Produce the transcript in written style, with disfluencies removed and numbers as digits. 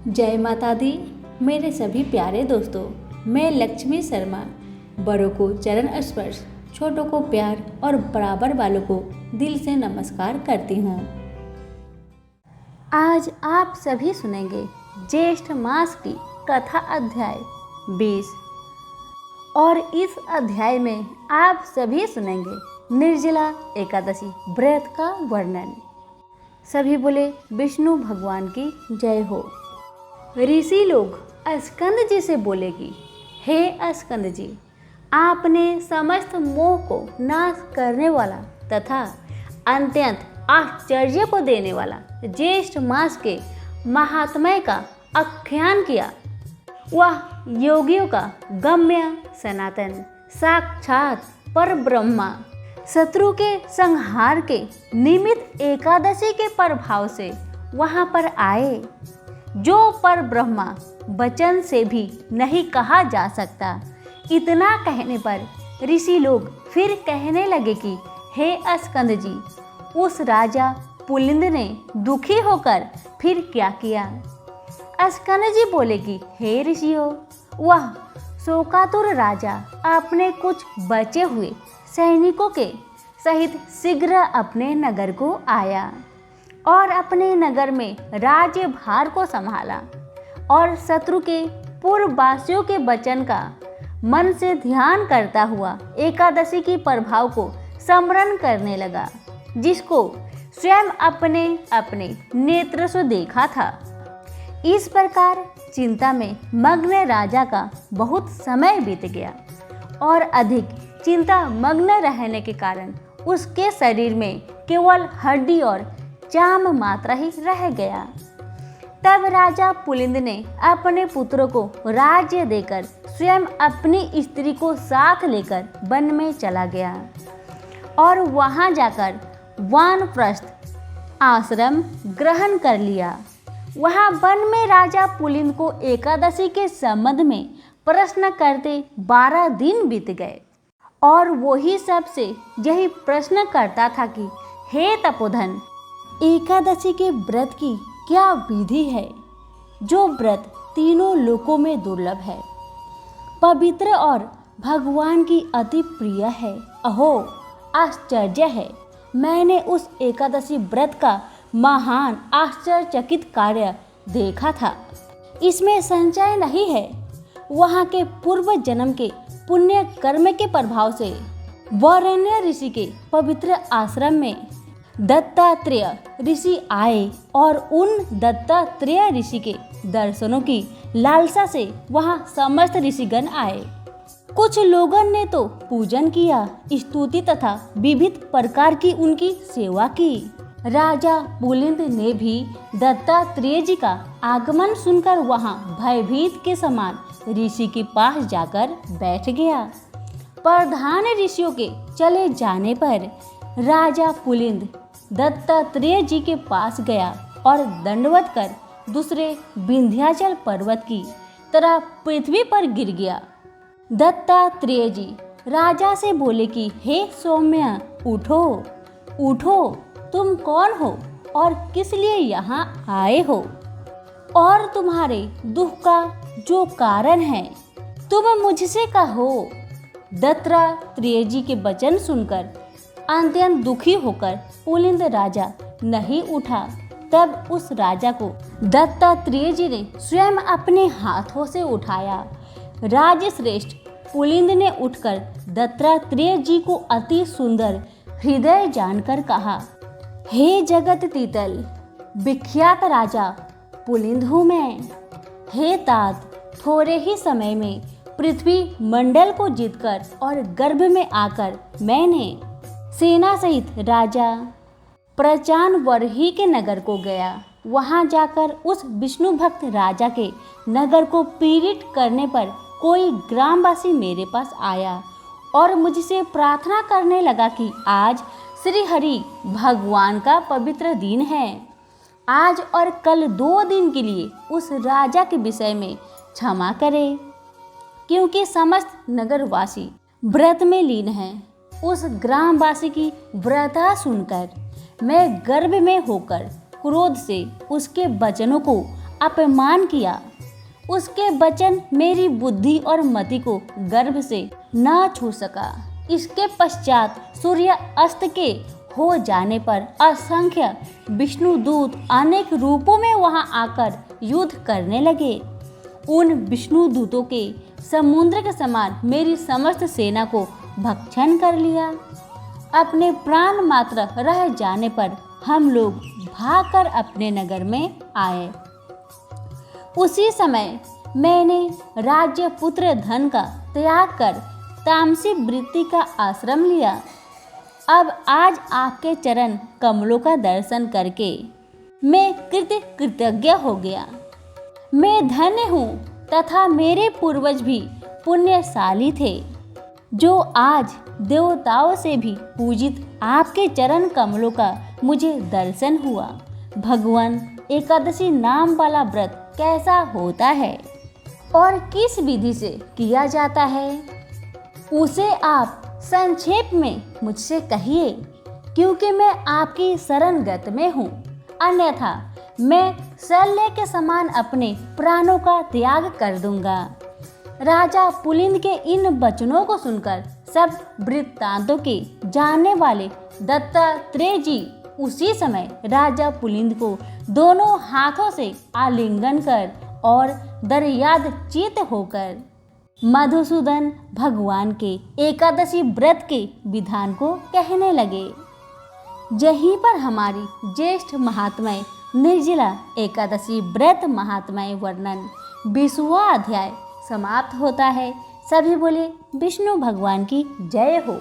जय माता दी। मेरे सभी प्यारे दोस्तों, मैं लक्ष्मी शर्मा बड़ों को चरण स्पर्श, छोटों को प्यार और बराबर वालों को दिल से नमस्कार करती हूँ। आज आप सभी सुनेंगे ज्येष्ठ मास की कथा अध्याय 20 और इस अध्याय में आप सभी सुनेंगे निर्जला एकादशी व्रत का वर्णन। सभी बोले विष्णु भगवान की जय हो। ऋषि लोग स्कंद जी से बोले कि हे स्कंद जी, आपने समस्त मोह को नाश करने वाला तथा अत्यंत आश्चर्य को देने वाला ज्येष्ठ मास के महात्म्य का आख्यान किया। वह योगियों का गम्य सनातन साक्षात पर ब्रह्मा शत्रु के संहार के निमित्त एकादशी के प्रभाव से वहां पर आए, जो पर ब्रह्मा वचन से भी नहीं कहा जा सकता। इतना कहने पर ऋषि लोग फिर कहने लगे कि हे स्कंद जी, उस राजा पुलिंद ने दुखी होकर फिर क्या किया। स्कंद जी बोले कि हे ऋषियों, वह शोकातुर राजा अपने कुछ बचे हुए सैनिकों के सहित शीघ्र अपने नगर को आया और अपने नगर में राज्यभार को संभाला और शत्रु के पूर्ववासियों के वचन का मन से ध्यान करता हुआ एकादशी की प्रभाव को स्मरण करने लगा, जिसको स्वयं अपने अपने नेत्र से देखा था। इस प्रकार चिंता में मग्न राजा का बहुत समय बीत गया और अधिक चिंता मग्न रहने के कारण उसके शरीर में केवल हड्डी और चाम मात्रा ही रह गया। तब राजा पुलिंद ने अपने पुत्रों को राज्य देकर स्वयं अपनी स्त्री को साथ लेकर वन में चला गया और वहां जाकर वानप्रस्थ आश्रम ग्रहण कर लिया। वहां वन में राजा पुलिंद को एकादशी के संबंध में प्रश्न करते 12 दिन बीत गए और वही सबसे यही प्रश्न करता था कि हे तपोधन, एकादशी के व्रत की क्या विधि है, जो व्रत तीनों लोकों में दुर्लभ है, पवित्र और भगवान की अति प्रिय है। अहो आश्चर्य है, मैंने उस एकादशी व्रत का महान आश्चर्यचकित कार्य देखा था। इसमें संशय नहीं है, वहाँ के पूर्व जन्म के पुण्य कर्म के प्रभाव से वरेण्य ऋषि के पवित्र आश्रम में दत्तात्रेय ऋषि आए और उन दत्तात्रेय ऋषि के दर्शनों की लालसा से वहां समस्त ऋषिगण आए। कुछ लोगों ने तो पूजन किया, स्तुति तथा विविध प्रकार की उनकी सेवा की। राजा पुलिंद ने भी दत्तात्रेय जी का आगमन सुनकर वहां भयभीत के समान ऋषि के पास जाकर बैठ गया। प्रधान ऋषियों के चले जाने पर राजा पुलिंद दत्तात्रेय जी के पास गया और दंडवत कर दूसरे विंध्याचल पर्वत की तरह पृथ्वी पर गिर गया। दत्तात्रेय जी राजा से बोले कि हे सौम्य, उठो उठो, तुम कौन हो और किस लिए यहाँ आए हो, और तुम्हारे दुख का जो कारण है तुम मुझसे कहो। दत्तात्रेय जी के वचन सुनकर अत्यंत दुखी होकर पुलिंद राजा नहीं उठा। तब उस राजा को दत्तात्रेय जी ने स्वयं अपने हाथों से उठाया। राजश्रेष्ठ पुलिंद ने उठकर दत्तात्रेय जी को अति सुंदर हृदय जानकर कहा, हे जगत तीतल विख्यात राजा पुलिंद हूँ मैं। हे तात, थोड़े ही समय में पृथ्वी मंडल को जीतकर और गर्भ में आकर मैंने सेना सहित राजा प्रचानवर्ही के नगर को गया। वहां जाकर उस विष्णु भक्त राजा के नगर को पीड़ित करने पर कोई ग्रामवासी मेरे पास आया और मुझसे प्रार्थना करने लगा कि आज श्री हरि भगवान का पवित्र दिन है, आज और कल 2 दिन के लिए उस राजा के विषय में क्षमा करे, क्योंकि समस्त नगरवासी व्रत में लीन हैं। उस ग्रामवासी की व्रता सुनकर मैं गर्भ में होकर क्रोध से उसके वचनों को अपमान किया। उसके वचन मेरी बुद्धि और मति को गर्भ से न छू सका। इसके पश्चात सूर्य अस्त के हो जाने पर असंख्य विष्णु दूत अनेक रूपों में वहां आकर युद्ध करने लगे। उन विष्णु दूतों के समुद्र के समान मेरी समस्त सेना को भक्षण कर लिया। अपने प्राण मात्र रह जाने पर हम लोग भागकर अपने नगर में आए। उसी समय मैंने राज्य पुत्र धन का त्याग कर तामसी वृत्ति का आश्रम लिया। अब आज आपके चरण कमलों का दर्शन करके मैं कृतज्ञ हो गया। मैं धन्य हूँ तथा मेरे पूर्वज भी पुण्यशाली थे, जो आज देवताओं से भी पूजित आपके चरण कमलों का मुझे दर्शन हुआ। भगवान एकादशी नाम वाला व्रत कैसा होता है और किस विधि से किया जाता है, उसे आप संक्षेप में मुझसे कहिए, क्योंकि मैं आपकी शरणगत में हूँ। अन्यथा मैं शल्य के समान अपने प्राणों का त्याग कर दूंगा। राजा पुलिंद के इन वचनों को सुनकर सब वृत्तांतों के जानने वाले दत्तात्रेय जी उसी समय राजा पुलिंद को दोनों हाथों से आलिंगन कर और दर्याद चित होकर मधुसूदन भगवान के एकादशी व्रत के विधान को कहने लगे। यहीं पर हमारी ज्येष्ठ महात्म्य निर्जला एकादशी व्रत महात्म्य वर्णन 20वां अध्याय समाप्त होता है। सभी बोले विष्णु भगवान की जय हो।